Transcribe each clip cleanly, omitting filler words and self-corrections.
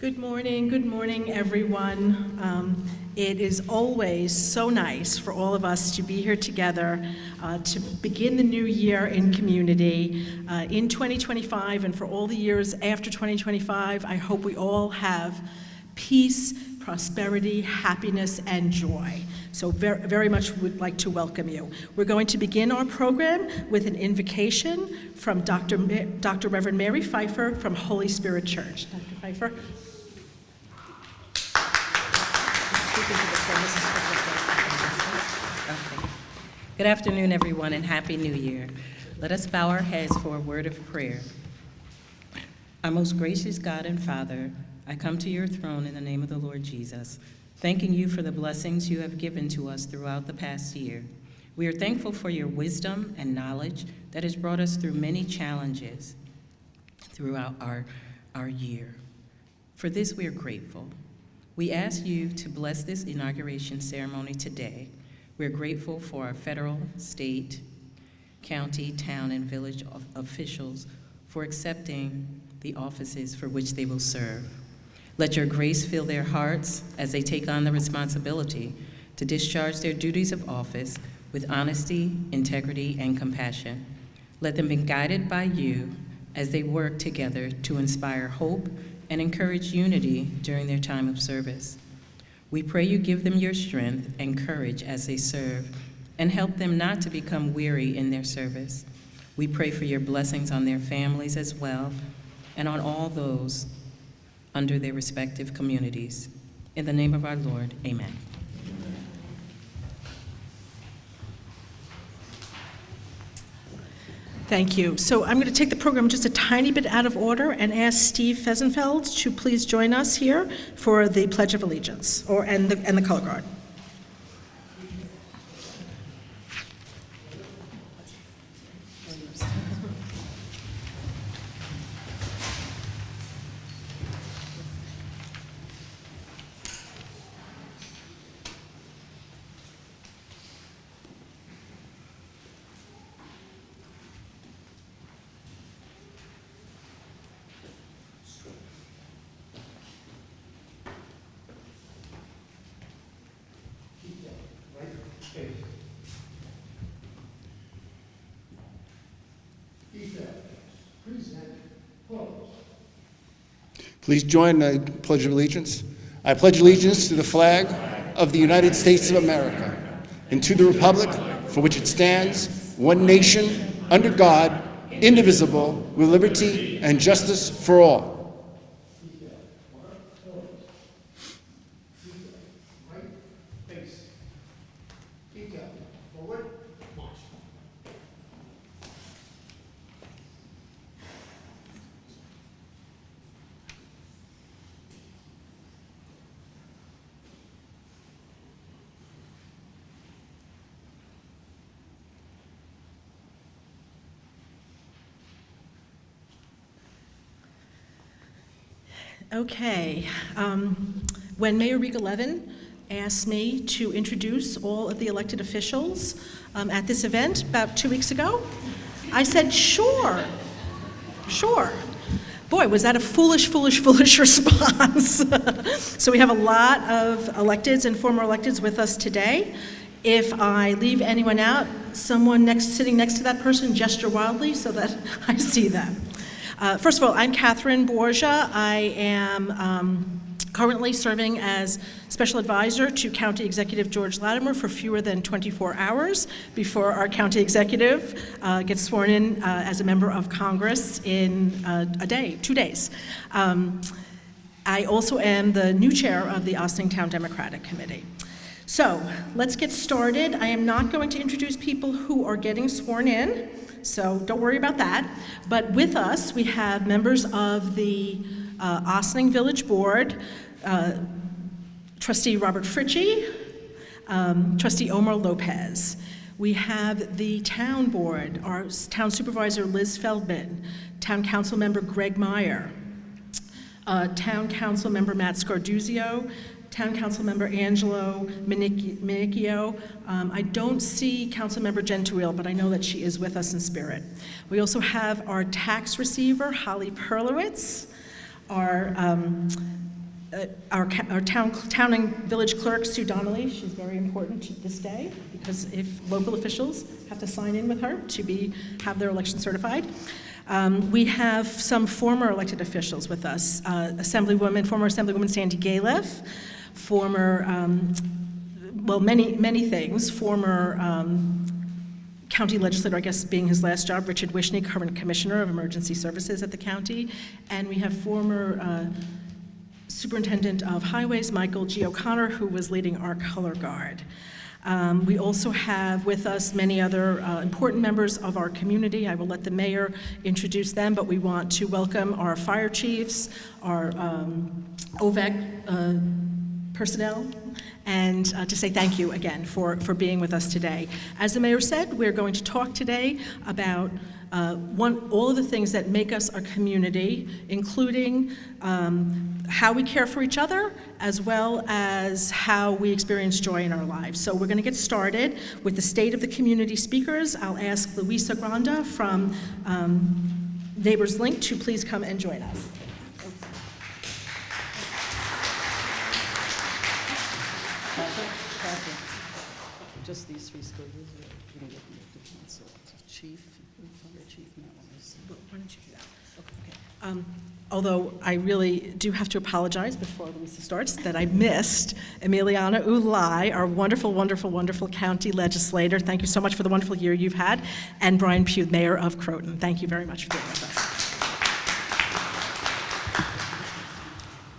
Good morning, everyone. It is always so nice for all of us to be here together to begin the new year in community. In 2025 and for all the years after 2025, I hope we all have peace, prosperity, happiness, and joy. So very much would like to welcome you. We're going to begin our program with an invocation from Dr. Reverend Mary Pfeiffer from Holy Spirit Church. Dr. Pfeiffer. Okay. Good afternoon, everyone, and Happy New Year. Let us bow our heads for a word of prayer. Our most gracious God and Father, I come to your throne in the name of the Lord Jesus, thanking you for the blessings you have given to us throughout the past year. We are thankful for your wisdom and knowledge that has brought us through many challenges throughout our year. For this, we are grateful. We ask you to bless this inauguration ceremony today. We're grateful for our federal, state, county, town, and village officials for accepting the offices for which they will serve. Let your grace fill their hearts as they take on the responsibility to discharge their duties of office with honesty, integrity, and compassion. Let them be guided by you as they work together to inspire hope and encourage unity during their time of service. We pray you give them your strength and courage as they serve and help them not to become weary in their service. We pray for your blessings on their families as well and on all those under their respective communities. In the name of our Lord, amen. Thank you. So I'm going to take the program just a tiny bit out of order and ask Steve Fesenfeld to please join us here for the Pledge of Allegiance and the color guard. Please join the Pledge of Allegiance. I pledge allegiance to the flag of the United States of America and to the republic for which it stands, one nation, under God, indivisible, with liberty and justice for all. Okay. When Mayor Riga-Levin asked me to introduce all of the elected officials at this event about 2 weeks ago, I said, sure. Boy, was that a foolish response. So we have a lot of electeds and former electeds with us today. If I leave anyone out, someone sitting next to that person gesture wildly so that I see them. First of all, I'm Catherine Borgia. I am currently serving as Special Advisor to County Executive George Latimer for fewer than 24 hours before our County Executive gets sworn in as a member of Congress in 2 days. I also am the new chair of the Ossingtown Democratic Committee. So let's get started. I am not going to introduce people who are getting sworn in, so don't worry about that. But with us, we have members of the Ossining Village Board, Trustee Robert Fritchie, Trustee Omar Lopez. We have the Town Board, our Town Supervisor Liz Feldman, Town Council Member Greg Meyer, Town Council Member Matt Scarduzio, Town Council Member Angelo Minicchio. I don't see Council Member Gentile, but I know that she is with us in spirit. We also have our tax receiver, Holly Perlowitz, our our town and village clerk, Sue Donnelly. She's very important to this day because if local officials have to sign in with her to have their election certified. We have some former elected officials with us. Former Assemblywoman Sandy Galeff, many things. Former county legislator, I guess being his last job, Richard Wishney, current commissioner of emergency services at the county. And we have former superintendent of highways, Michael G. O'Connor, who was leading our color guard. We also have with us many other important members of our community. I will let the mayor introduce them, but we want to welcome our fire chiefs, our OVAC personnel, and to say thank you again for being with us today. As the mayor said, we're going to talk today about all of the things that make us a community, including how we care for each other, as well as how we experience joy in our lives. So we're going to get started with the State of the Community speakers. I'll ask Luisa Granda from Neighbors Link to please come and join us. Just these three schools, we can get them to council. Chief, fire chief, and that one is. Why don't you do that? Okay. Although I really do have to apologize before Luisa starts that I missed Emiliana Ulai, our wonderful, wonderful, wonderful county legislator. Thank you so much for the wonderful year you've had. And Brian Pugh, mayor of Croton. Thank you very much for being with us.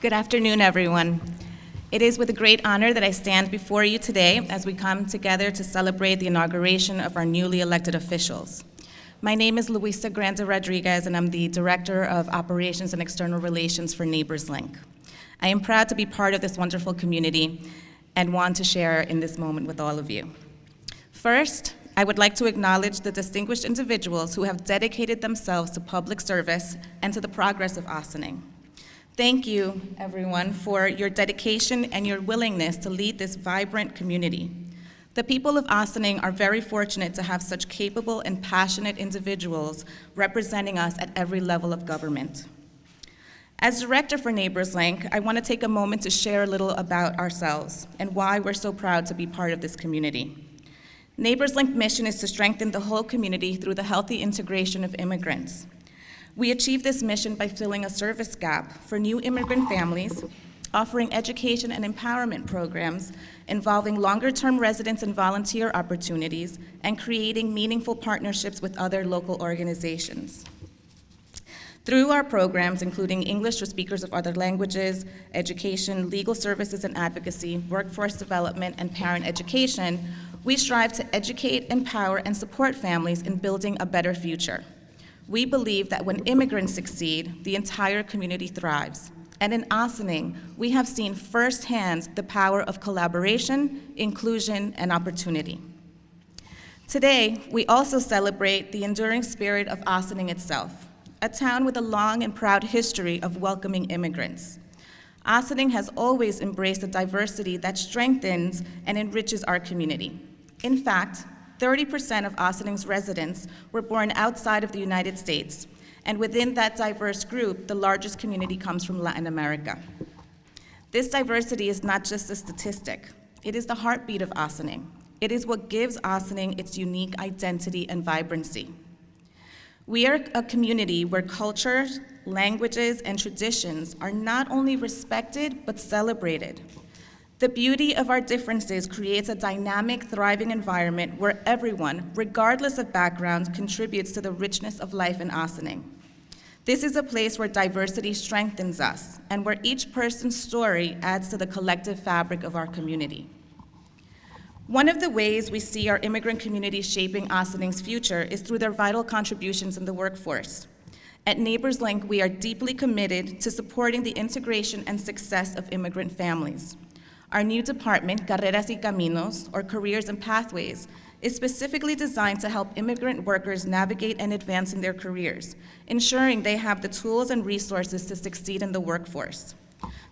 Good afternoon, everyone. It is with a great honor that I stand before you today as we come together to celebrate the inauguration of our newly elected officials. My name is Luisa Granda Rodriguez, and I'm the Director of Operations and External Relations for Neighbors Link. I am proud to be part of this wonderful community and want to share in this moment with all of you. First, I would like to acknowledge the distinguished individuals who have dedicated themselves to public service and to the progress of Ossining. Thank you, everyone, for your dedication and your willingness to lead this vibrant community. The people of Ossining are very fortunate to have such capable and passionate individuals representing us at every level of government. As Director for Neighbors Link, I want to take a moment to share a little about ourselves and why we're so proud to be part of this community. Neighbors Link mission is to strengthen the whole community through the healthy integration of immigrants. We achieve this mission by filling a service gap for new immigrant families, offering education and empowerment programs involving longer-term residence and volunteer opportunities, and creating meaningful partnerships with other local organizations. Through our programs, including English for speakers of other languages, education, legal services and advocacy, workforce development, and parent education, we strive to educate, empower, and support families in building a better future. We believe that when immigrants succeed, the entire community thrives. And in Ossining, we have seen firsthand the power of collaboration, inclusion, and opportunity. Today, we also celebrate the enduring spirit of Ossining itself, a town with a long and proud history of welcoming immigrants. Ossining has always embraced a diversity that strengthens and enriches our community. In fact, 30% of Ossining's residents were born outside of the United States, and within that diverse group, the largest community comes from Latin America. This diversity is not just a statistic. It is the heartbeat of Ossining. It is what gives Ossining its unique identity and vibrancy. We are a community where cultures, languages, and traditions are not only respected, but celebrated. The beauty of our differences creates a dynamic, thriving environment where everyone, regardless of background, contributes to the richness of life in Ossining. This is a place where diversity strengthens us and where each person's story adds to the collective fabric of our community. One of the ways we see our immigrant community shaping Ossining's future is through their vital contributions in the workforce. At Neighbors Link, we are deeply committed to supporting the integration and success of immigrant families. Our new department, Carreras y Caminos, or Careers and Pathways, is specifically designed to help immigrant workers navigate and advance in their careers, ensuring they have the tools and resources to succeed in the workforce.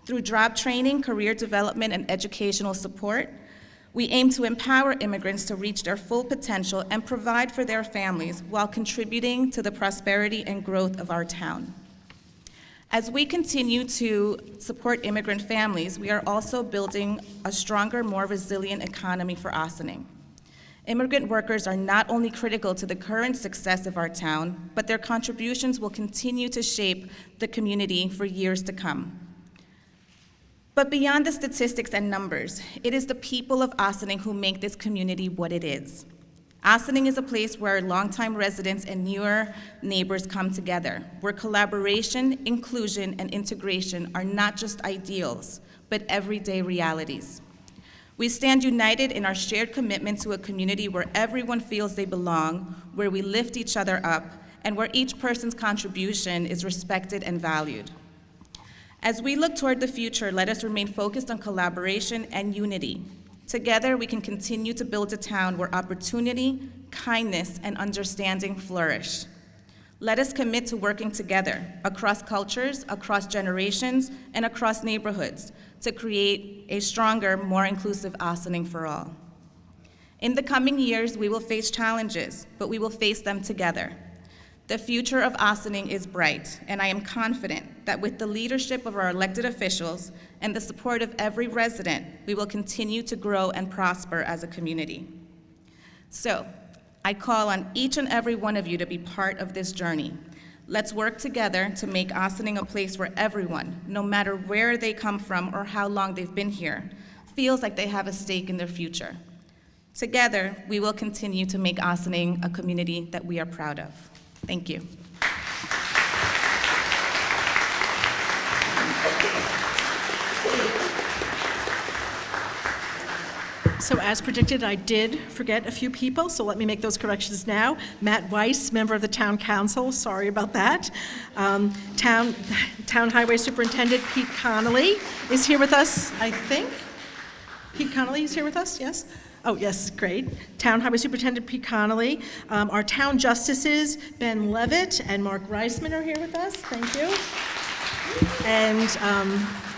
Through job training, career development, and educational support, we aim to empower immigrants to reach their full potential and provide for their families while contributing to the prosperity and growth of our town. As we continue to support immigrant families, we are also building a stronger, more resilient economy for Ossining. Immigrant workers are not only critical to the current success of our town, but their contributions will continue to shape the community for years to come. But beyond the statistics and numbers, it is the people of Ossining who make this community what it is. Ossining is a place where longtime residents and newer neighbors come together, where collaboration, inclusion, and integration are not just ideals, but everyday realities. We stand united in our shared commitment to a community where everyone feels they belong, where we lift each other up, and where each person's contribution is respected and valued. As we look toward the future, let us remain focused on collaboration and unity. Together, we can continue to build a town where opportunity, kindness, and understanding flourish. Let us commit to working together across cultures, across generations, and across neighborhoods to create a stronger, more inclusive Ossining for all. In the coming years, we will face challenges, but we will face them together. The future of Ossining is bright, and I am confident that with the leadership of our elected officials and the support of every resident, we will continue to grow and prosper as a community. So, I call on each and every one of you to be part of this journey. Let's work together to make Ossining a place where everyone, no matter where they come from or how long they've been here, feels like they have a stake in their future. Together, we will continue to make Ossining a community that we are proud of. Thank you. So as predicted, I did forget a few people, so let me make those corrections now. Matt Weiss, member of the Town Council, sorry about that. Town Highway Superintendent Pete Connolly is here with us, I think. Pete Connolly is here with us, yes? Oh, yes, great. Town Highway Superintendent Pete Connolly. Our town justices, Ben Levitt and Mark Reisman are here with us, thank you.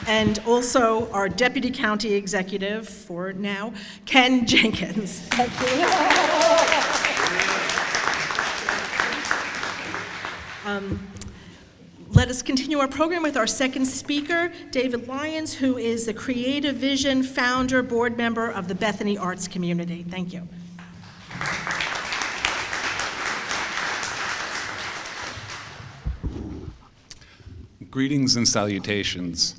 And also our Deputy County Executive for now, Ken Jenkins. Thank you. Let us continue our program with our second speaker, David Lyons, who is the Creative Vision founder, board member of the Bethany Arts Community. Thank you. Greetings and salutations.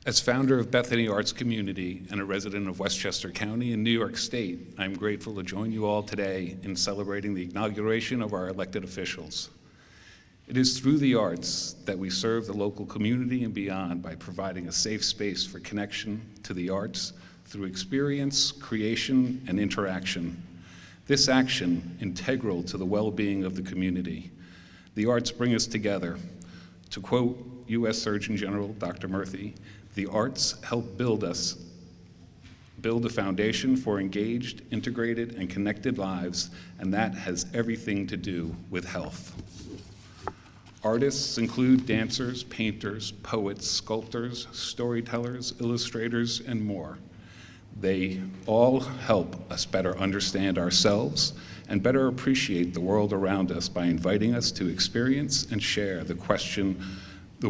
As founder of Bethany Arts Community and a resident of Westchester County in New York State, I'm grateful to join you all today in celebrating the inauguration of our elected officials. It is through the arts that we serve the local community and beyond by providing a safe space for connection to the arts through experience, creation, and interaction. This action integral to the well-being of the community. The arts bring us together. To quote U.S. Surgeon General Dr. Murthy, the arts help build a foundation for engaged, integrated, and connected lives, and that has everything to do with health. Artists include dancers, painters, poets, sculptors, storytellers, illustrators, and more. They all help us better understand ourselves and better appreciate the world around us by inviting us to experience and share the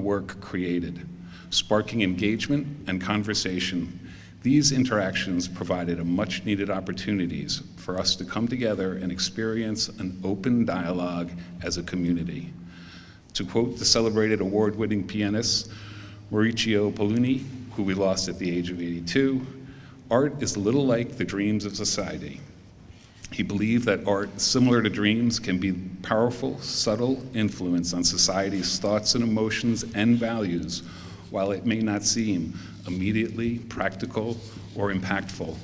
work created, sparking engagement and conversation. These interactions provided a much-needed opportunities for us to come together and experience an open dialogue as a community. To quote the celebrated award-winning pianist Mauricio Pollini, who we lost at the age of 82, art is a little like the dreams of society. He believed that art, similar to dreams, can be powerful, subtle influence on society's thoughts and emotions and values, while it may not seem immediately practical or impactful.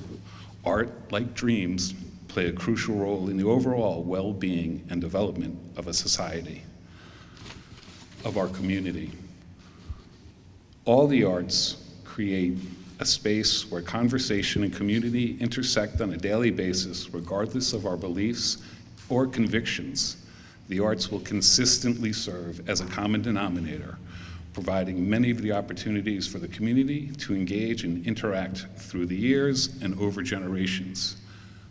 Art, like dreams, play a crucial role in the overall well-being and development of a society, of our community. All the arts create a space where conversation and community intersect on a daily basis, regardless of our beliefs or convictions. The arts will consistently serve as a common denominator, providing many of the opportunities for the community to engage and interact through the years and over generations.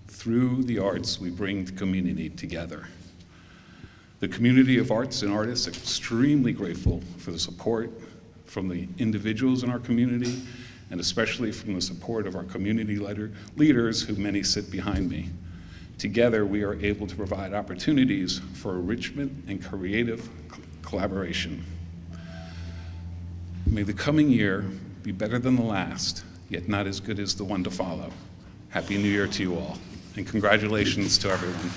Through the arts, we bring the community together. The community of arts and artists is extremely grateful for the support from the individuals in our community, and especially from the support of our community leaders, who many sit behind me. Together, we are able to provide opportunities for enrichment and creative collaboration. May the coming year be better than the last, yet not as good as the one to follow. Happy New Year to you all, and congratulations to everyone.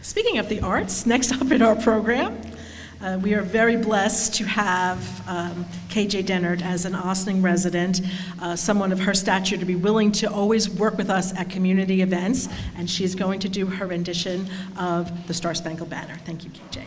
Speaking of the arts, next up in our program, we are very blessed to have KJ Dennard as an Ossining resident, someone of her stature to be willing to always work with us at community events, and she's going to do her rendition of the Star Spangled Banner. Thank you, KJ.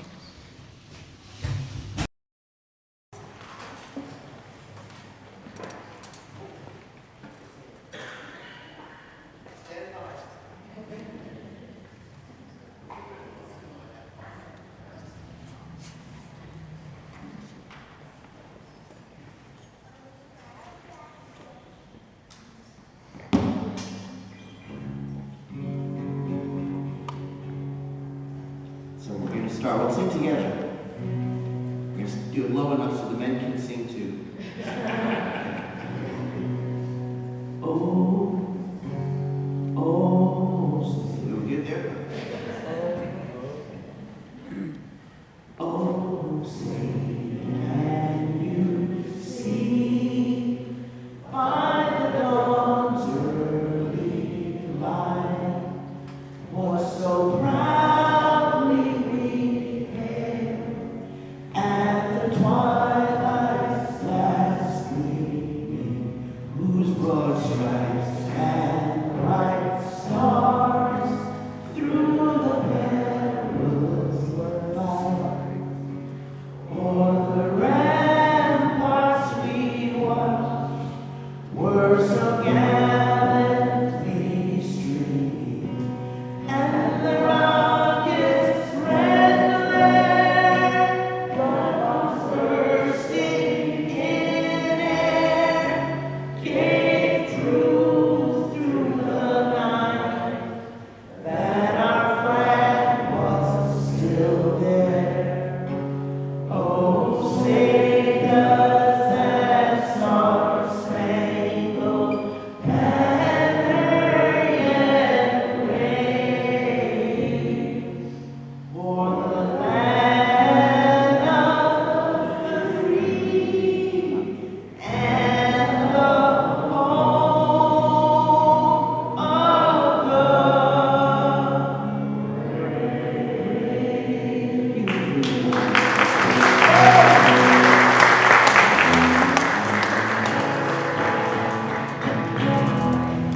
So we're going to start. We'll sing together. We're going to do it low enough so the men can sing too. Oh, oh, we'll get there. Oh, say, can you see by the dawn's early light what so proudly we hailed at the twilight's last gleaming, whose broad stripes and bright stars through the perilous fight. O'er the ramparts we watched were so gallantly streaming, and the rockets' red glare bombs bursting in air gave proof through the night that our flag was still there. Oh, say does that star-spangled banner yet wave o'er the land of the free and the home of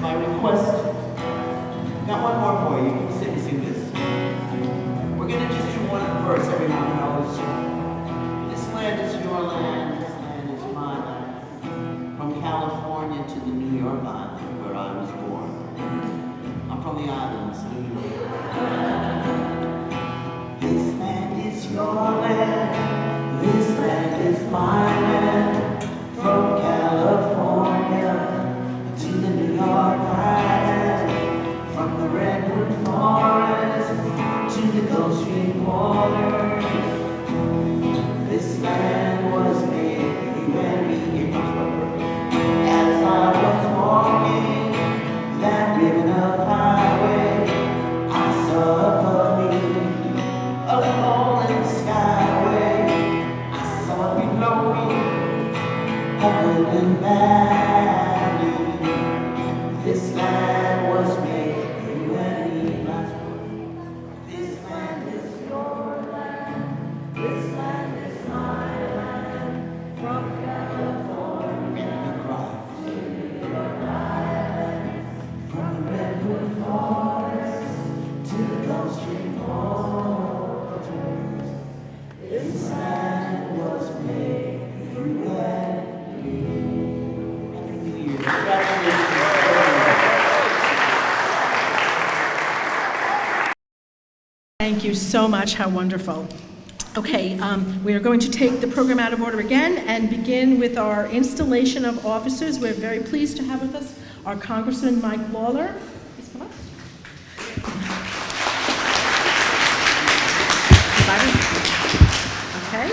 My request, got one more for you. You can sing this. We're gonna just do one verse everyone knows. This land is your land, this land is my land. From California to the New York Island, where I was born. I'm from the islands, New York. This land is your land, this land is my land. From California to the New York Island, from the redwood forest to the Gulf Stream waters. This land was made for you and me. Here comes my word. As I was walking that ribbon of highway, I saw above me a golden skyway. I saw below me a golden valley. This land was made for you and me. Last word. This land is your land. This land is my land. From California to New York Island, from the redwood forest to the Gulf Stream waters. This land was made for you and me. Happy New Year. Congratulations. Thank you so much. How wonderful. Okay, we are going to take the program out of order again and begin with our installation of officers. We're very pleased to have with us our Congressman Mike Lawler. Please come up. Okay.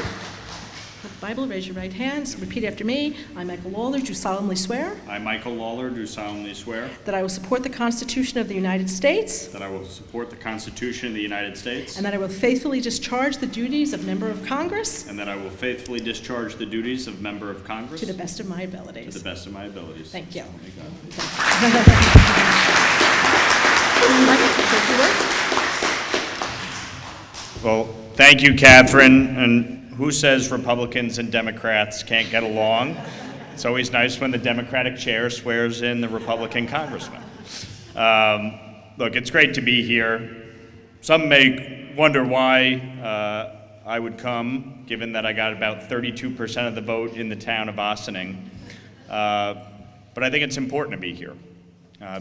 Put the Bible, raise your right hands, repeat after me. I, Michael Lawler, do solemnly swear I, Michael Lawler, do solemnly swear that I will support the Constitution of the United States that I will support the Constitution of the United States and that I will faithfully discharge the duties of Member of Congress and that I will faithfully discharge the duties of Member of Congress to the best of my to abilities. the best of my abilities. Thank you. So help me God. Mike, say a few words. Well, thank you, Catherine. And who says Republicans and Democrats can't get along? It's always nice when the Democratic chair swears in the Republican congressman. Look, it's great to be here. Some may wonder why I would come, given that I got about 32% of the vote in the town of Ossining. But I think it's important to be here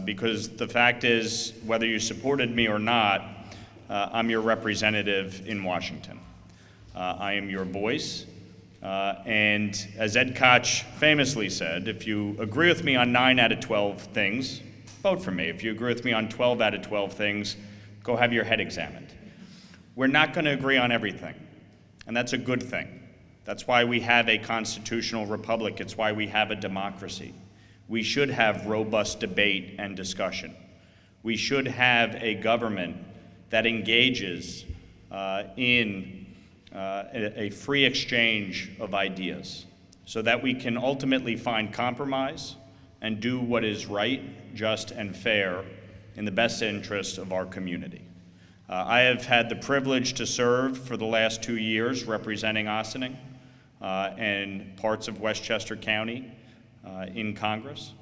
because the fact is, whether you supported me or not, I'm your representative in Washington. I am your voice, and as Ed Koch famously said, if you agree with me on 9 out of 12 things, vote for me. If you agree with me on 12 out of 12 things, go have your head examined. We're not going to agree on everything, and that's a good thing. That's why we have a constitutional republic. It's why we have a democracy. We should have robust debate and discussion. We should have a government that engages in a free exchange of ideas so that we can ultimately find compromise and do what is right, just, and fair in the best interest of our community. I have had the privilege to serve for the last 2 years representing Ossining and parts of Westchester County in Congress,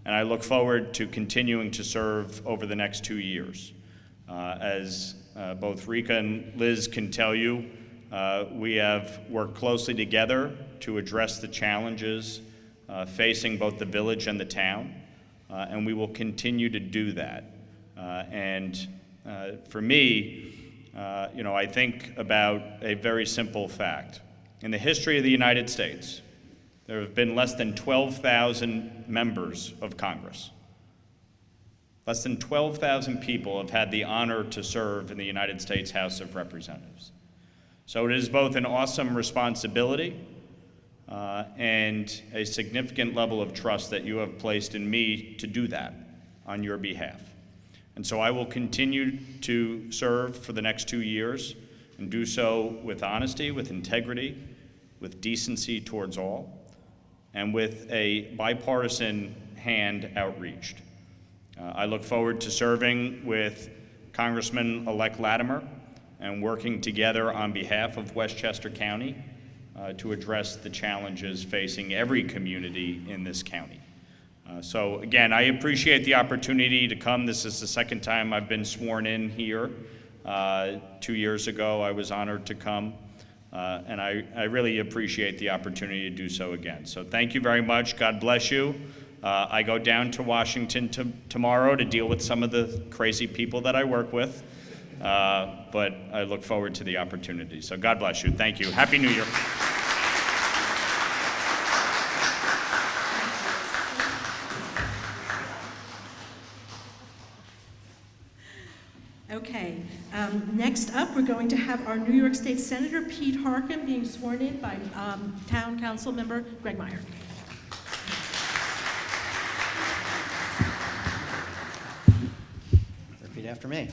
and I look forward to continuing to serve over the next 2 years. As both Rika and Liz can tell you, we have worked closely together to address the challenges facing both the village and the town, and we will continue to do that. For me, I think about a very simple fact. In the history of the United States, there have been less than 12,000 members of Congress. Less than 12,000 people have had the honor to serve in the United States House of Representatives. So it is both an awesome responsibility and a significant level of trust that you have placed in me to do that on your behalf. And so I will continue to serve for the next 2 years and do so with honesty, with integrity, with decency towards all, and with a bipartisan hand outreached. I look forward to serving with Congressman-elect Latimer and working together on behalf of Westchester County to address the challenges facing every community in this county. So again, I appreciate the opportunity to come. This is the second time I've been sworn in here. 2 years ago, I was honored to come, and I really appreciate the opportunity to do so again. So thank you very much. God bless you. I go down to Washington tomorrow to deal with some of the crazy people that I work with, but I look forward to the opportunity. So God bless you. Thank you. Happy New Year. Okay, next up, we're going to have our New York State Senator Pete Harcum being sworn in by Town Council Member Greg Meyer. Repeat after me.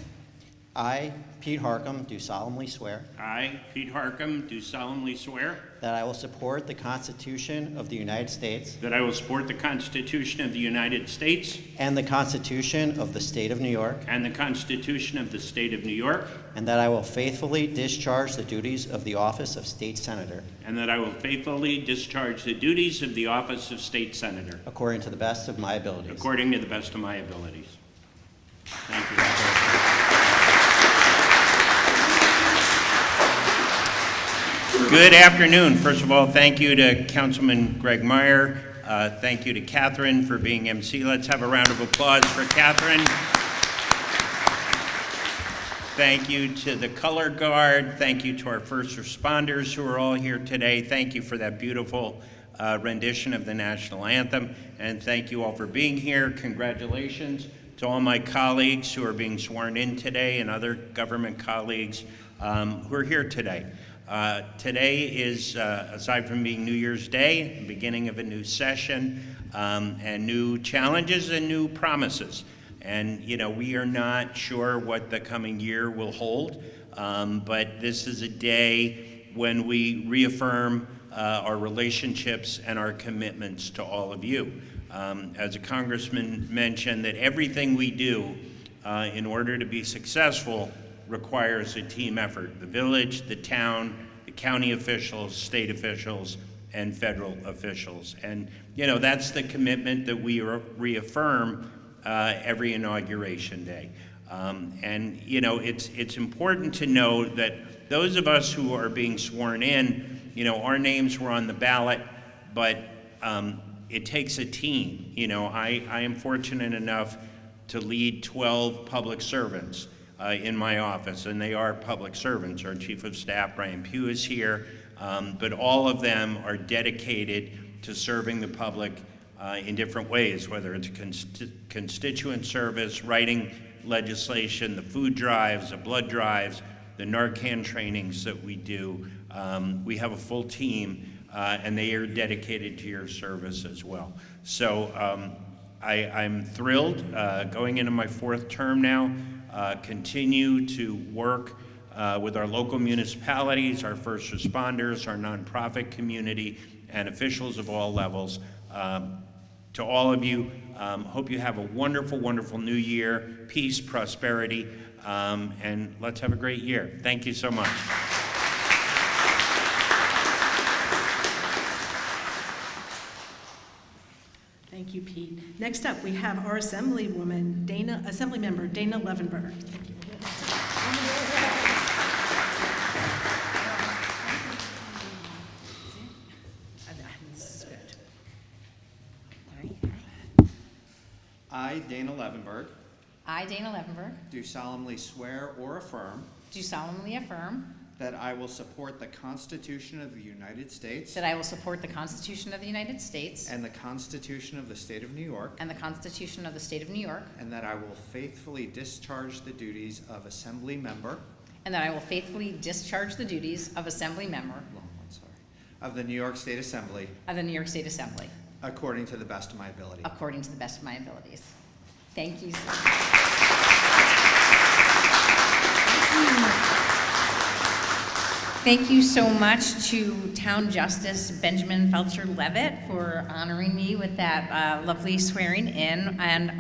I, Pete Harcum, do solemnly swear I, Pete Harcum, do solemnly swear that I will support the Constitution of the United States that I will support the Constitution of the United States and the Constitution of the State of New York, and the Constitution of the State of New York, and that I will faithfully discharge the duties of the office of State Senator and that I will faithfully discharge the duties of the office of State Senator according to the best of my abilities. according to the best of my abilities. Thank you. Good afternoon. First of all, thank you to Councilman Greg Meyer. Thank you to Catherine for being MC. Let's have a round of applause for Catherine. Thank you to the Color Guard. Thank you to our first responders who are all here today. Thank you for that beautiful rendition of the national anthem. And thank you all for being here. Congratulations to all my colleagues who are being sworn in today and other government colleagues who are here today. Today is, aside from being New Year's Day, the beginning of a new session, and new challenges and new promises. And, you know, we are not sure what the coming year will hold, but this is a day when we reaffirm our relationships and our commitments to all of you. As a congressman mentioned, that everything we do in order to be successful requires a team effort. The village, the town, the county officials, state officials, and federal officials. And, you know, that's the commitment that we reaffirm every inauguration day. And, you know, it's important to know that those of us who are being sworn in, you know, our names were on the ballot, but it takes a team. You know, I am fortunate enough to lead 12 public servants in my office, and they are public servants. Our Chief of Staff, Brian Pugh, is here, but all of them are dedicated to serving the public in different ways, whether it's constituent service, writing legislation, the food drives, the blood drives, the Narcan trainings that we do. We have a full team, and they are dedicated to your service as well. So I'm thrilled, going into my 4th term now, continue to work with our local municipalities, our first responders, our nonprofit community, and officials of all levels. To all of you, hope you have a wonderful, wonderful new year, peace, prosperity, and let's have a great year. Thank you so much. Thank you, Pete. Next up, we have our Assemblywoman, Assemblymember Dana Levenberg. Thank you. This is good. I, Dana Levenberg, I, Dana Levenberg, do solemnly swear or affirm do solemnly affirm that I will support the Constitution of the United States that I will support the Constitution of the United States and the Constitution of the State of New York, and the Constitution of the State of New York, and that I will faithfully discharge the duties of Assembly Member and that I will faithfully discharge the duties of Assembly Member of the New York State Assembly of the New York State Assembly according to the best of my ability. according to the best of my abilities. Thank you. Thank you so much to Town Justice Benjamin Felcher-Levitt for honoring me with that lovely swearing in. And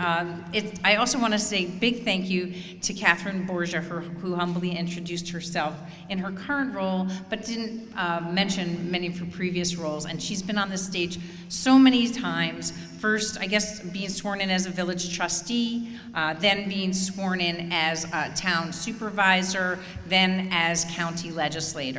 I also want to say big thank you to Catherine Borgia, who humbly introduced herself in her current role, but didn't mention many of her previous roles. And she's been on this stage so many times. First, I guess, being sworn in as a village trustee, then being sworn in as a town supervisor, then as county legislator.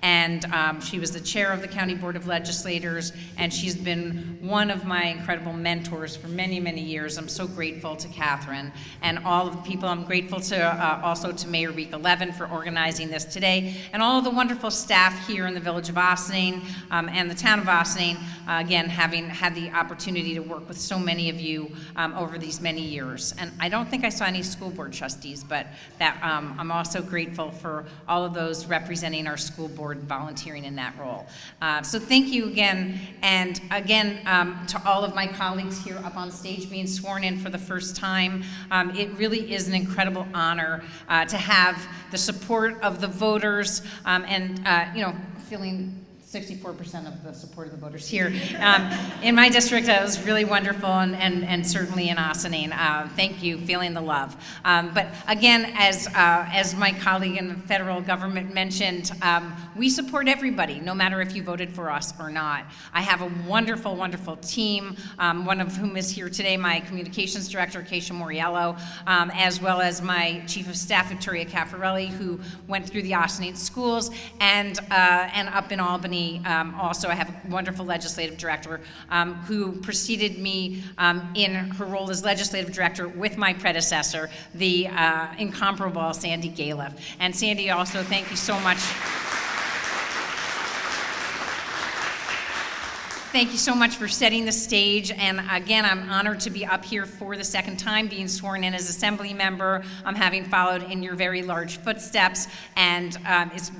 And she was the chair of the County Board of Legislators, and she's been one of my incredible mentors for many, many years. I'm so grateful to Catherine and all of the people. I'm grateful to also to Mayor Rika Levin for organizing this today, and all of the wonderful staff here in the village of Ossining and the town of Ossining, again, having had the opportunity to work with so many of you over these many years. And I don't think I saw any school board trustees, but that I'm also grateful for all of those representing our school board volunteering in that role. So thank you again, and again to all of my colleagues here up on stage being sworn in for the first time. It really is an incredible honor to have the support of the voters, and you know, feeling 64% of the support of the voters here. In my district, it was really wonderful, and certainly in Ossining. Thank you, feeling the love. But again, as my colleague in the federal government mentioned, we support everybody, no matter if you voted for us or not. I have a wonderful, wonderful team, one of whom is here today, my communications director, Keisha Moriello, as well as my chief of staff, Victoria Caffarelli, who went through the Ossining schools and up in Albany me. Also, I have a wonderful legislative director who preceded me in her role as legislative director with my predecessor, the incomparable Sandy Galiff. And Sandy, also, thank you so much. Thank you so much for setting the stage, and again, I'm honored to be up here for the second time, being sworn in as Assembly member, having followed in your very large footsteps, and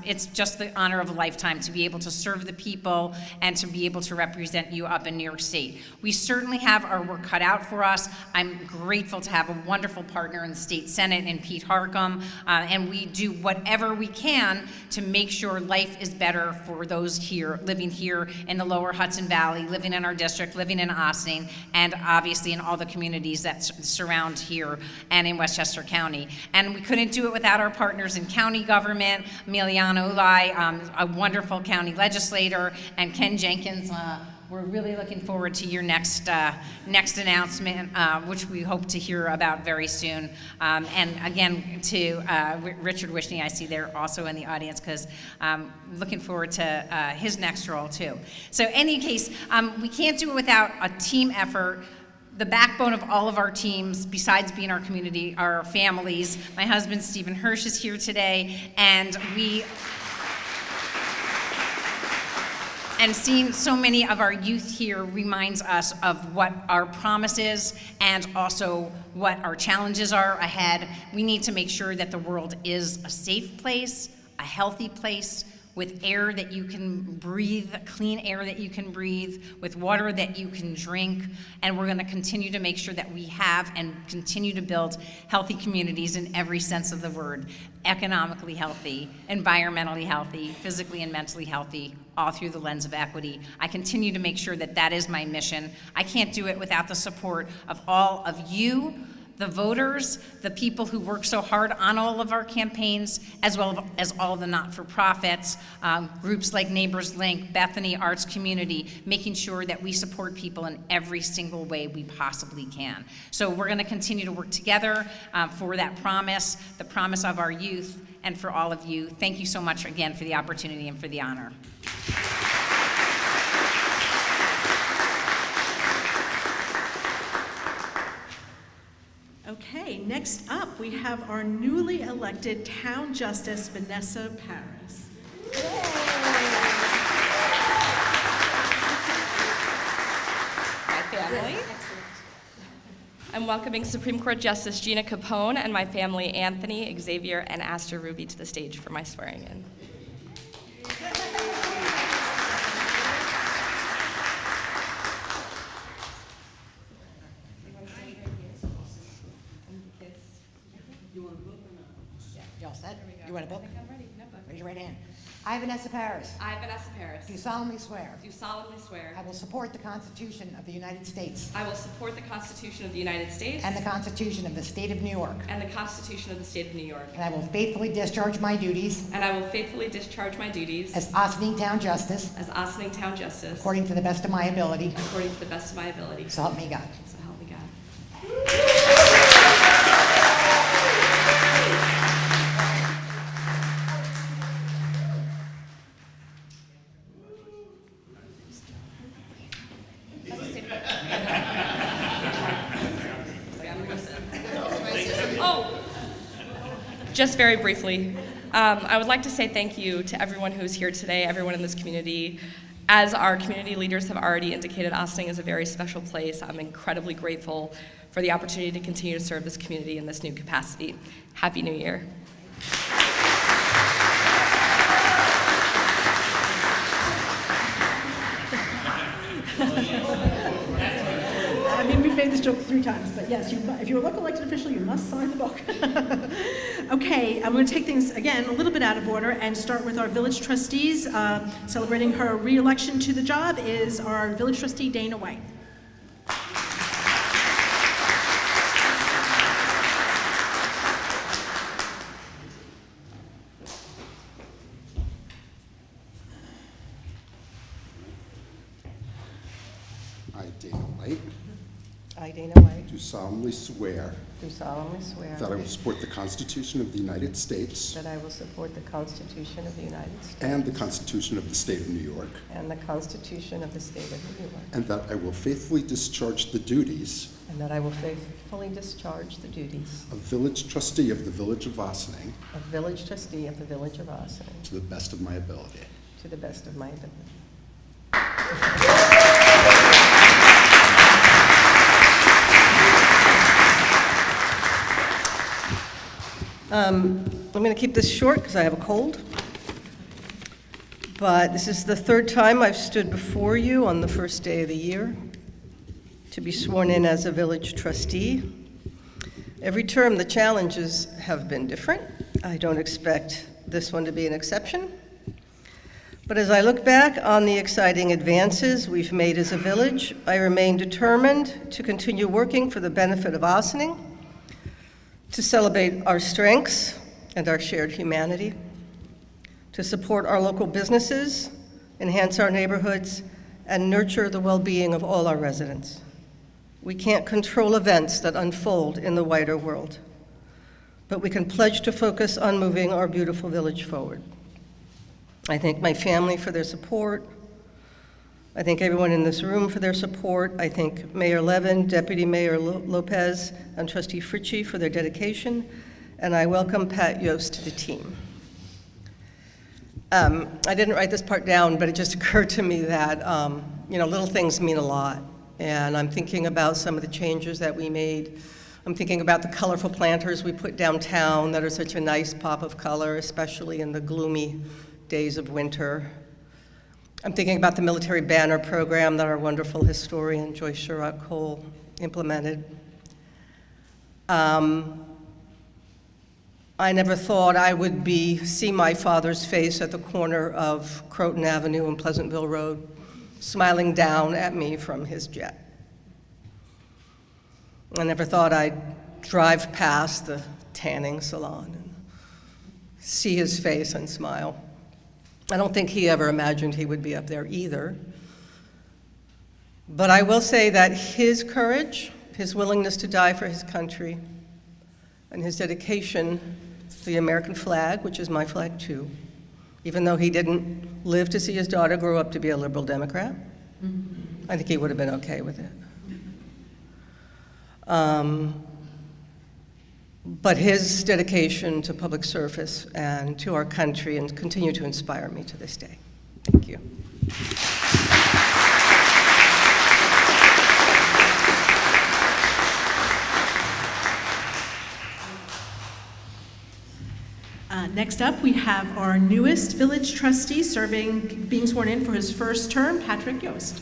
it's just the honor of a lifetime to be able to serve the people and to be able to represent you up in New York State. We certainly have our work cut out for us. I'm grateful to have a wonderful partner in the State Senate in Pete Harcum, and we do whatever we can to make sure life is better for those here, living here in the lower Hudson Valley, living in our district, living in Ossining, and obviously in all the communities that surround here and in Westchester County. And we couldn't do it without our partners in county government, Emiliano Ulai, a wonderful county legislator, and Ken Jenkins. We're really looking forward to your next announcement, which we hope to hear about very soon. And again, to Richard Wishney, I see there also in the audience, because looking forward to his next role too. So in any case, we can't do it without a team effort. The backbone of all of our teams, besides being our community, are our families. My husband, Stephen Hirsch, is here today, and seeing so many of our youth here reminds us of what our promise is and also what our challenges are ahead. We need to make sure that the world is a safe place, a healthy place, with air that you can breathe, clean air that you can breathe, with water that you can drink, and we're gonna continue to make sure that we have and continue to build healthy communities in every sense of the word. Economically healthy, environmentally healthy, physically and mentally healthy, all through the lens of equity. I continue to make sure that that is my mission. I can't do it without the support of all of you, the voters, the people who work so hard on all of our campaigns, as well as all of the not-for-profits, groups like Neighbors Link, Bethany Arts Community, making sure that we support people in every single way we possibly can. So we're gonna continue to work together for that promise, the promise of our youth, and for all of you. Thank you so much again for the opportunity and for the honor. Okay, next up, we have our newly elected Town Justice, Vanessa Paris. My family. I'm welcoming Supreme Court Justice Gina Capone and my family, Anthony, Xavier, and Aster Ruby, to the stage for my swearing in. You all set? You want a book? I'm ready. Raise your right hand. I, Vanessa Paris, I, Vanessa Paris, do solemnly swear do solemnly swear I will support the Constitution of the United States I will support the Constitution of the United States and the Constitution of the State of New York, and the Constitution of the State of New York, and I will faithfully discharge my duties and I will faithfully discharge my duties as Ossining Town Justice as Ossining Town Justice according to the best of my ability. according to the best of my ability. So help me God. So help me God. Oh, just very briefly, I would like to say thank you to everyone who's here today, everyone in this community. As our community leaders have already indicated, Ossining is a very special place. I'm incredibly grateful for the opportunity to continue to serve this community in this new capacity. Happy New Year. I mean, we've made this joke 3 times, but yes, if you're a local elected official, you must sign the book. Okay, I'm going to take things, again, a little bit out of order and start with our village trustees. Celebrating her re-election to the job is our village trustee, Dana White. I, Dana White, I, I, Dana White, do solemnly swear do solemnly swear that I will support the Constitution of the United States that I will support the Constitution of the United States and the Constitution of the State of New York, and the Constitution of the State of New York, and that I will faithfully discharge the duties and that I will faithfully discharge the duties of Village Trustee of the Village of Ossining of Village Trustee of the Village of Ossining to the best of my ability. to the best of my ability. I'm going to keep this short because I have a cold. But this is the third time I've stood before you on the first day of the year to be sworn in as a village trustee. Every term, the challenges have been different. I don't expect this one to be an exception. But as I look back on the exciting advances we've made as a village, I remain determined to continue working for the benefit of Ossining, to celebrate our strengths and our shared humanity, to support our local businesses, enhance our neighborhoods, and nurture the well-being of all our residents. We can't control events that unfold in the wider world, but we can pledge to focus on moving our beautiful village forward. I thank my family for their support. I thank everyone in this room for their support. I thank Mayor Levin, Deputy Mayor Lopez, and Trustee Fritchie for their dedication, and I welcome Pat Yost to the team. I didn't write this part down, but it just occurred to me that little things mean a lot, and I'm thinking about some of the changes that we made. I'm thinking about the colorful planters we put downtown that are such a nice pop of color, especially in the gloomy days of winter. I'm thinking about the military banner program that our wonderful historian Joyce Sherrock Cole implemented. I never thought I would see my father's face at the corner of Croton Avenue and Pleasantville Road, smiling down at me from his jet. I never thought I'd drive past the tanning salon and see his face and smile. I don't think he ever imagined he would be up there either. But I will say that his courage, his willingness to die for his country, and his dedication to the American flag, which is my flag too, even though he didn't live to see his daughter grow up to be a liberal Democrat, I think he would have been okay with it. But his dedication to public service and to our country and continue to inspire me to this day. Thank you. Next up, we have our newest village trustee being sworn in for his first term, Patrick Yost.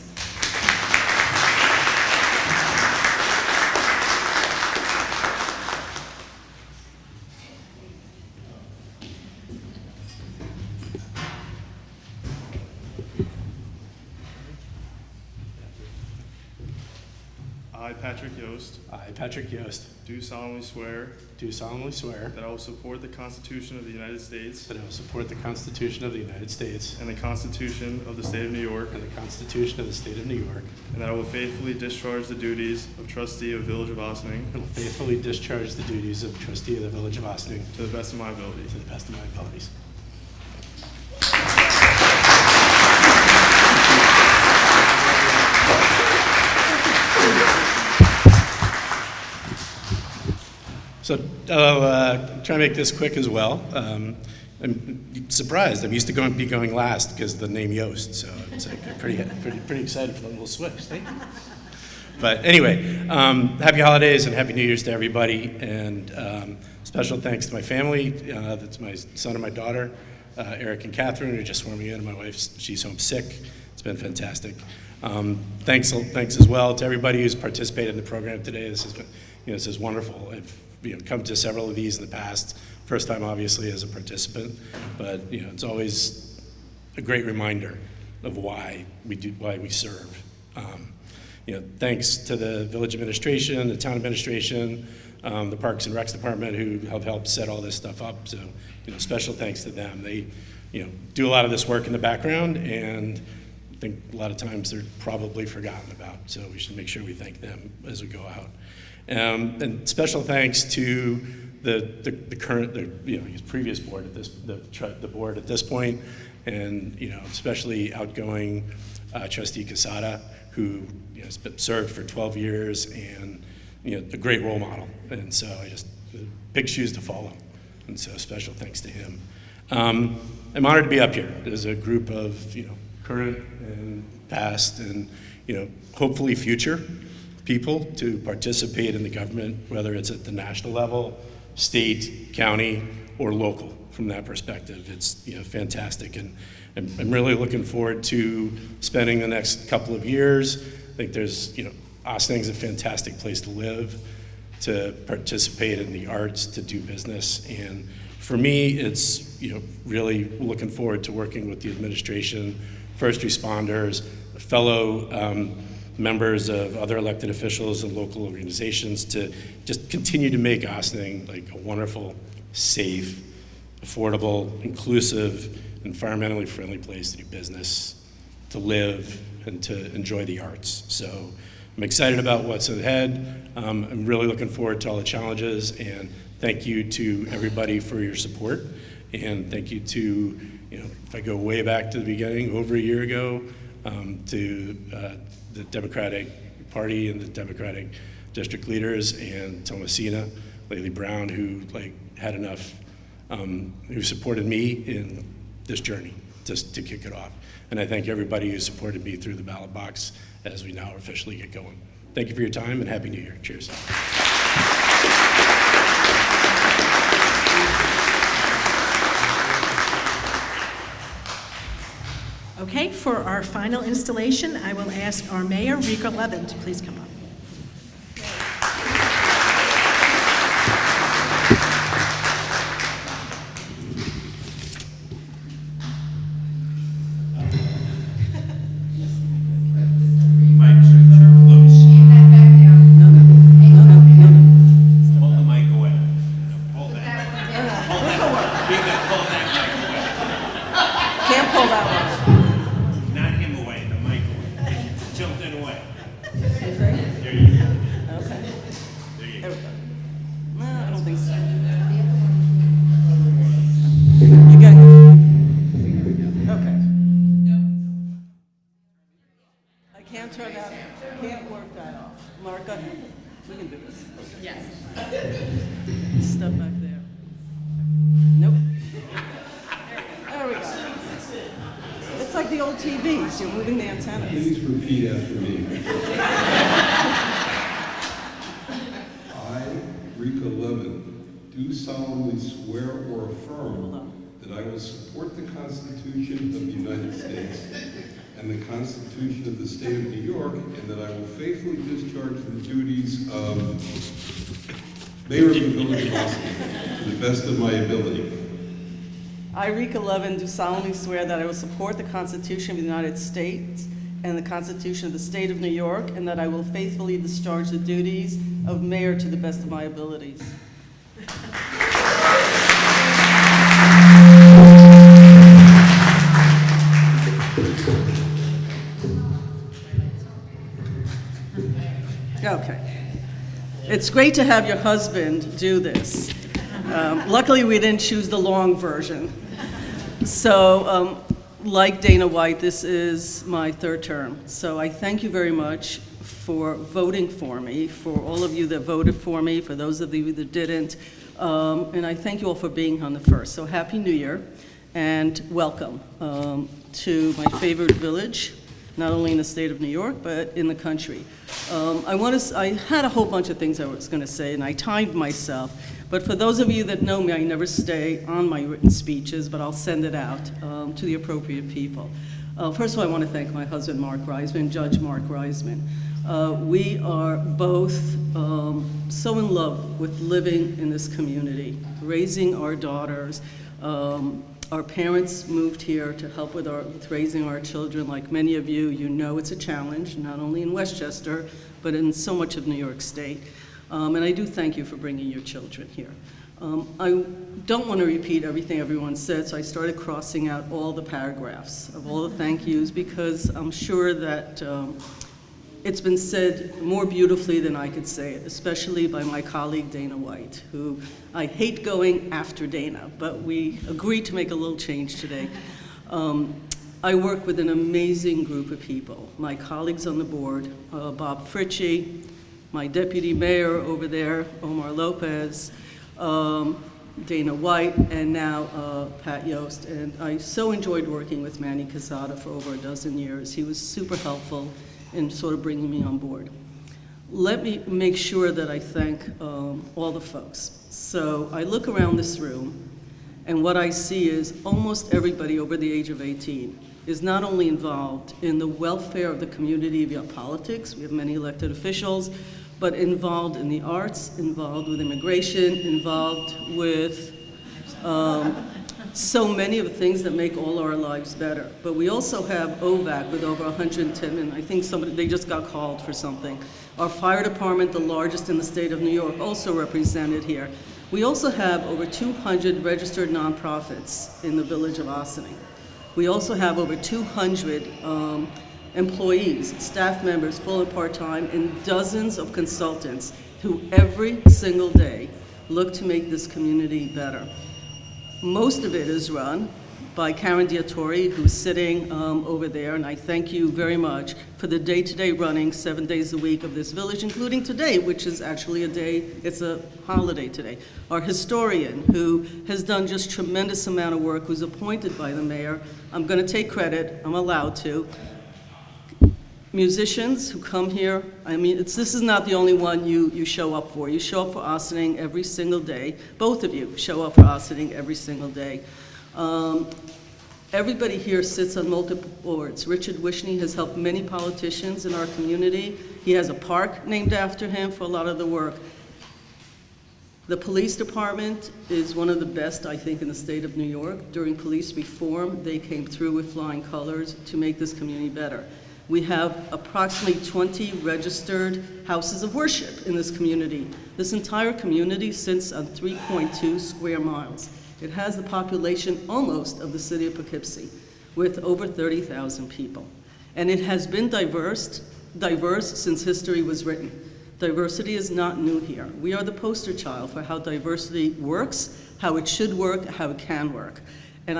I, Patrick Yost, I, Patrick Yost, do solemnly swear do solemnly swear that I will support the Constitution of the United States that I will support the Constitution of the United States and the Constitution of the State of New York, and the Constitution of the State of New York, and that I will faithfully discharge the duties of trustee of Village of Ossining and will faithfully discharge the duties of trustee of the Village of Ossining to the best of my ability. to the best of my abilities. So I'll try to make this quick as well. I'm surprised. I'm used to going last because of the name Yost, so it's like I'm pretty excited for the little switch. Thank you. But anyway, happy holidays and happy New Year's to everybody, and special thanks to my family. That's my son and my daughter, Eric and Catherine, who just sworn me in, and my wife, she's home sick. It's been fantastic. Thanks as well to everybody who's participated in the program today. This is wonderful. I've come to several of these in the past. First time, obviously, as a participant, but it's always a great reminder of why we serve. Thanks to the village administration, the town administration, the Parks and Recs department who have helped set all this stuff up. So, special thanks to them. They, do a lot of this work in the background, and think a lot of times they're probably forgotten about, so we should make sure we thank them as we go out. And special thanks to the current, previous board at this, the board at this point, and especially outgoing Trustee Quesada, who has been served for 12 years and a great role model. And so big shoes to follow. And so special thanks to him. I'm honored to be up here. There's a group of current and past and hopefully future people to participate in the government, whether it's at the national level, state, county, or local. From that perspective, it's fantastic, and I'm really looking forward to spending the next couple of years. I think Ossining a fantastic place to live, to participate in the arts, to do business, and for me, it's really looking forward to working with the administration, first responders, fellow members of other elected officials and local organizations to just continue to make Ossining like a wonderful, safe, affordable, inclusive, environmentally friendly place to do business, to live, and to enjoy the arts. So I'm excited about what's ahead. I'm really looking forward to all the challenges, and thank you to everybody for your support. And thank you to, if I go way back to the beginning, over a year ago, to the Democratic Party and the Democratic district leaders, and Thomasina, Lately Brown, who had enough, who supported me in this journey just to kick it off. And I thank everybody who supported me through the ballot box as we now officially get going. Thank you for your time, and Happy New Year. Cheers. Okay, for our final installation, I will ask our mayor, Rika Levin, to please come up. Step back there. Nope. There we go. It's like the old TVs. You're moving the antennas. Please repeat after me. I, Rika Levin, do solemnly swear or affirm that I will support the Constitution of the United States and the Constitution of the State of New York, and that I will faithfully discharge the duties of Mayor of the Village of Ossining to the best of my ability. I, Rika Levin, do solemnly swear that I will support the Constitution of the United States and the Constitution of the State of New York, and that I will faithfully discharge the duties of mayor to the best of my abilities. Okay. It's great to have your husband do this. Luckily, we didn't choose the long version. So, like Dana White, this is my third term. So I thank you very much for voting for me, for all of you that voted for me, for those of you that didn't. And I thank you all for being on the first. So Happy New Year, and welcome to my favorite village, not only in the state of New York, but in the country. I had a whole bunch of things I was going to say, and I timed myself. But for those of you that know me, I never stay on my written speeches, but I'll send it out to the appropriate people. First of all, I want to thank my husband, Mark Reisman, Judge Mark Reisman. We are both so in love with living in this community, raising our daughters. Our parents moved here to help with raising our children. Like many of you, you know it's a challenge, not only in Westchester, but in so much of New York State. And I do thank you for bringing your children here. I don't want to repeat everything everyone said, so I started crossing out all the paragraphs of all the thank yous because I'm sure that it's been said more beautifully than I could say it, especially by my colleague Dana White, who I hate going after Dana, but we agreed to make a little change today. I work with an amazing group of people. My colleagues on the board, Bob Fritchie, my deputy mayor over there, Omar Lopez, Dana White, and now Pat Yost. And I so enjoyed working with Manny Casada for over a dozen years. He was super helpful in sort of bringing me on board. Let me make sure that I thank all the folks. So I look around this room, and what I see is almost everybody over the age of 18 is not only involved in the welfare of the community via politics, we have many elected officials, but involved in the arts, involved with immigration, involved with so many of the things that make all our lives better. But we also have OVAC with over 110, and I think they just got called for something. Our fire department, the largest in the state of New York, also represented here. We also have over 200 registered nonprofits in the village of Ossining. We also have over 200 employees, staff members, full and part-time, and dozens of consultants who every single day look to make this community better. Most of it is run by Karen Diatori, who's sitting over there, and I thank you very much for the day-to-day running 7 days a week of this village, including today, which is actually a day, it's a holiday today. Our historian, who has done just tremendous amount of work, who's appointed by the mayor. I'm gonna take credit, I'm allowed to. Musicians who come here, I mean, this is not the only one you show up for. You show up for Ossining every single day. Both of you show up for Ossining every single day. Everybody here sits on multiple boards. Richard Wishney has helped many politicians in our community. He has a park named after him for a lot of the work. The police department is one of the best, I think, in the state of New York. During police reform, they came through with flying colors to make this community better. We have approximately 20 registered houses of worship in this community. This entire community sits on 3.2 square miles. It has the population almost of the city of Poughkeepsie, with over 30,000 people. And it has been diverse since history was written. Diversity is not new here. We are the poster child for how diversity works, how it should work, how it can work. And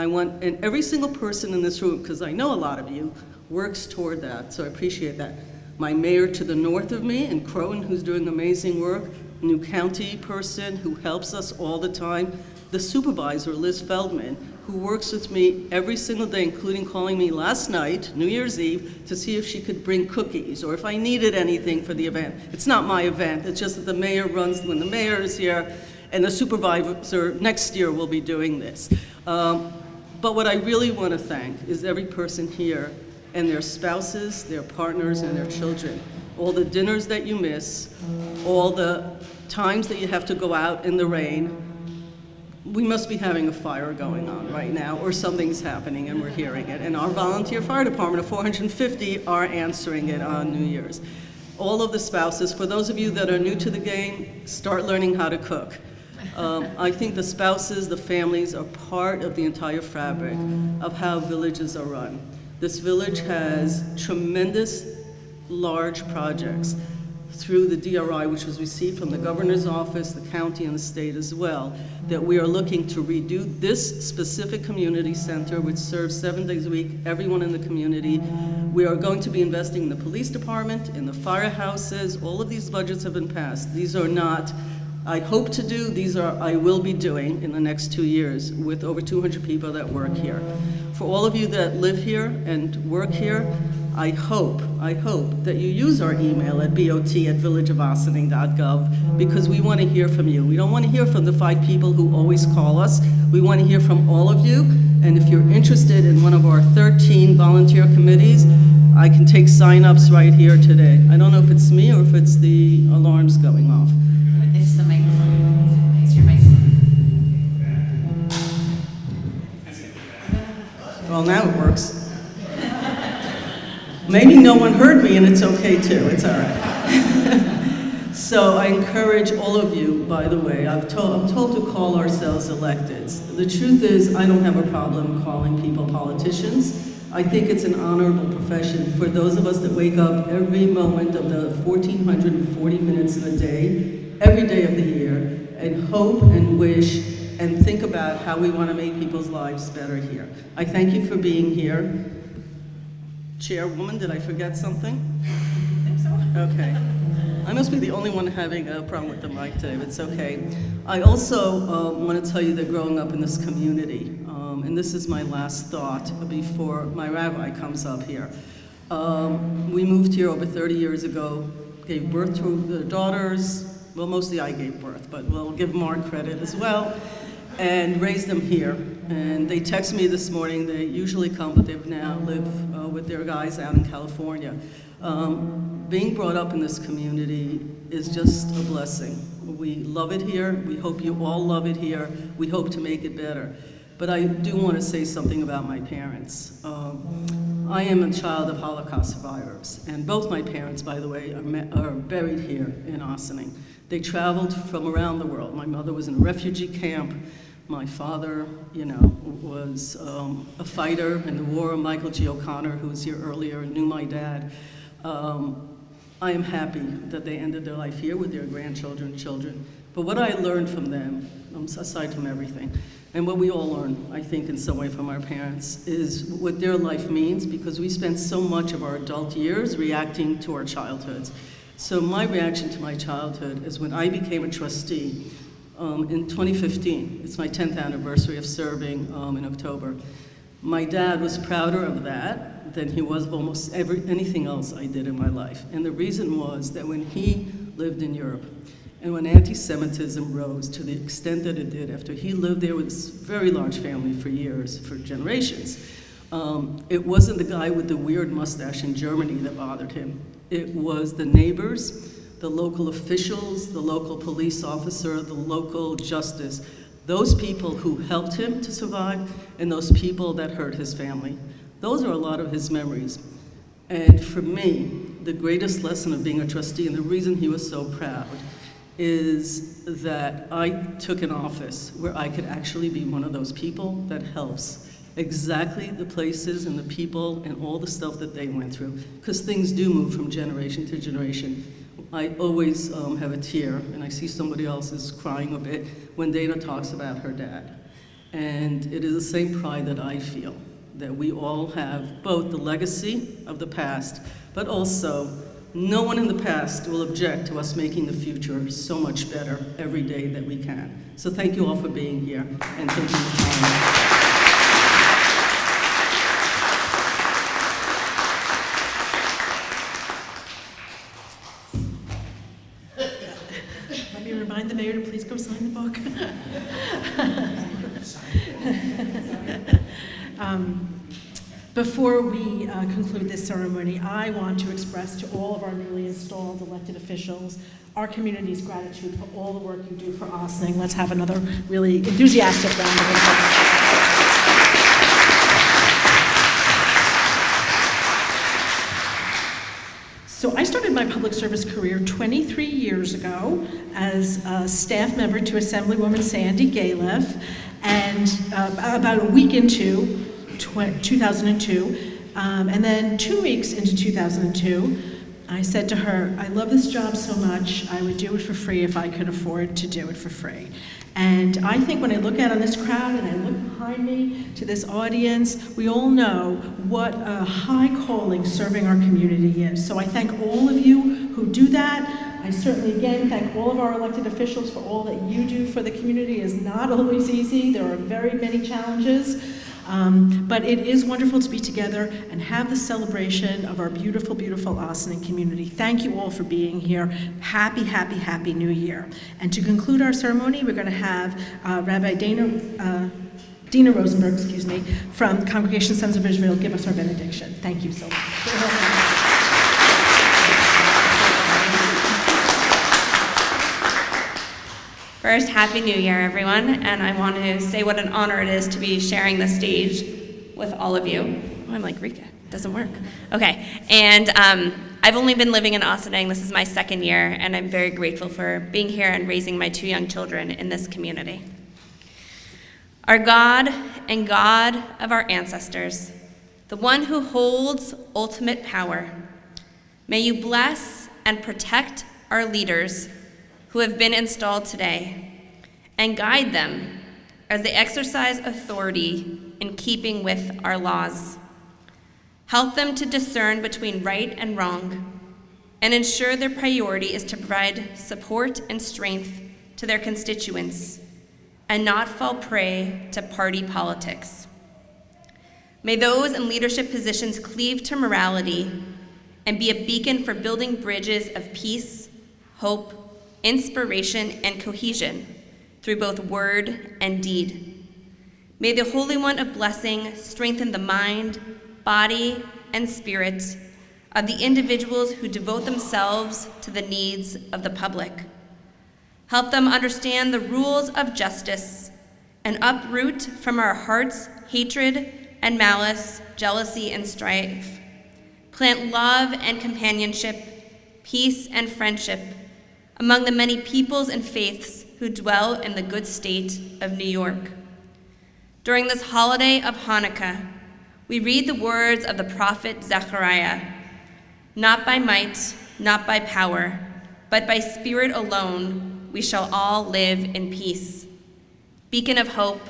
every single person in this room, because I know a lot of you, works toward that, so I appreciate that. My mayor to the north of me in Croton, who's doing amazing work, new county person who helps us all the time, the supervisor, Liz Feldman, who works with me every single day, including calling me last night, New Year's Eve, to see if she could bring cookies or if I needed anything for the event. It's not my event, it's just that the mayor runs when the mayor is here, and the supervisor next year will be doing this. But what I really want to thank is every person here and their spouses, their partners, and their children. All the dinners that you miss, all the times that you have to go out in the rain. We must be having a fire going on right now, or something's happening and we're hearing it. And our volunteer fire department of 450 are answering it on New Year's. All of the spouses, for those of you that are new to the game, start learning how to cook. I think the spouses, the families are part of the entire fabric of how villages are run. This village has tremendous large projects through the DRI, which was received from the governor's office, the county, and the state as well, that we are looking to redo this specific community center, which serves 7 days a week, everyone in the community. We are going to be investing in the police department, in the firehouses. All of these budgets have been passed. These are not, I hope to do, these are, I will be doing in the next 2 years with over 200 people that work here. For all of you that live here and work here, I hope that you use our email at bot@villageofossining.gov because we want to hear from you. We don't want to hear from the 5 people who always call us. We want to hear from all of you, and if you're interested in one of our 13 volunteer committees, I can take sign-ups right here today. I don't know if it's me or if it's the alarms going off. It's the microphone. It's your microphone. Well, now it works. Maybe no one heard me and it's okay too, it's all right. So I encourage all of you, by the way, I'm told to call ourselves electeds. The truth is, I don't have a problem calling people politicians. I think it's an honorable profession for those of us that wake up every moment of the 1,440 minutes in a day, every day of the year, and hope and wish and think about how we want to make people's lives better here. I thank you for being here. Chairwoman, did I forget something? I think so. Okay. I must be the only one having a problem with the mic today, but it's okay. I also want to tell you that growing up in this community, and this is my last thought before my rabbi comes up here. We moved here over 30 years ago, gave birth to the daughters. Well, mostly I gave birth, but we'll give Mark credit as well, and raised them here. And they texted me this morning. They usually come, but they've now live with their guys out in California. Being brought up in this community is just a blessing. We love it here. We hope you all love it here. We hope to make it better. But I do want to say something about my parents. I am a child of Holocaust survivors, and both my parents, by the way, are buried here in Ossining. They traveled from around the world. My mother was in a refugee camp. My father, was a fighter in the war. Michael G. O'Connor, who was here earlier, knew my dad. I am happy that they ended their life here with their grandchildren, children. But what I learned from them, aside from everything, and what we all learn, I think, in some way from our parents, is what their life means, because we spent so much of our adult years reacting to our childhoods. So my reaction to my childhood is when I became a trustee in 2015. It's my 10th anniversary of serving in October. My dad was prouder of that than he was of almost anything else I did in my life. And the reason was that when he lived in Europe, and when anti-Semitism rose to the extent that it did after he lived there with this very large family for years, for generations, it wasn't the guy with the weird mustache in Germany that bothered him. It was the neighbors, the local officials, the local police officer, the local justice, those people who helped him to survive, and those people that hurt his family. Those are a lot of his memories. And for me, the greatest lesson of being a trustee, and the reason he was so proud, is that I took an office where I could actually be one of those people that helps exactly the places and the people and all the stuff that they went through, because things do move from generation to generation. I always have a tear, and I see somebody else is crying a bit when Dana talks about her dad. And it is the same pride that I feel, that we all have both the legacy of the past, but also no one in the past will object to us making the future so much better every day that we can. So thank you all for being here, and thank you for time. Let me remind the mayor to please go sign the book. Before we conclude this ceremony, I want to express to all of our newly installed elected officials our community's gratitude for all the work you do for Ossining. Let's have another really enthusiastic round of applause. So I started my public service career 23 years ago as a staff member to Assemblywoman Sandy Galiff, and about a week into 2002, and then 2 weeks into 2002, I said to her, I love this job so much, I would do it for free if I could afford to do it for free. And I think when I look out on this crowd and I look behind me to this audience, we all know what a high calling serving our community is. So I thank all of you who do that. I certainly, again, thank all of our elected officials for all that you do for the community. It's not always easy. There are very many challenges. But it is wonderful to be together and have the celebration of our beautiful, beautiful Ossining community. Thank you all for being here. Happy, happy, happy New Year. And to conclude our ceremony, we're going to have Rabbi Dina Rosenberg, from Congregation Sons of Israel give us our benediction. Thank you so much. First, Happy New Year, everyone, and I want to say what an honor it is to be sharing the stage with all of you. Oh, I'm like, Rika, it doesn't work. Okay, and I I've only been living in Ossining. This is my second year, and I'm very grateful for being here and raising my 2 young children in this community. Our God and God of our ancestors, the one who holds ultimate power, may you bless and protect our leaders who have been installed today and guide them as they exercise authority in keeping with our laws. Help them to discern between right and wrong and ensure their priority is to provide support and strength to their constituents and not fall prey to party politics. May those in leadership positions cleave to morality and be a beacon for building bridges of peace, hope, inspiration, and cohesion through both word and deed. May the Holy One of Blessing strengthen the mind, body, and spirit of the individuals who devote themselves to the needs of the public. Help them understand the rules of justice and uproot from our hearts hatred and malice, jealousy and strife. Plant love and companionship, peace and friendship among the many peoples and faiths who dwell in the good state of New York. During this holiday of Hanukkah, we read the words of the prophet Zechariah, "Not by might, not by power, but by spirit alone, we shall all live in peace." Beacon of hope,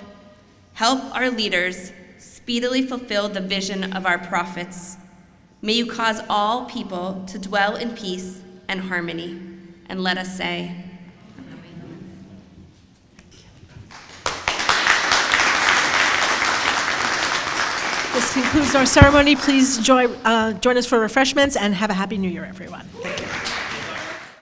help our leaders speedily fulfill the vision of our prophets. May you cause all people to dwell in peace and harmony. And let us say, This concludes our ceremony. Please join us for refreshments and have a happy New Year, everyone. Thank you.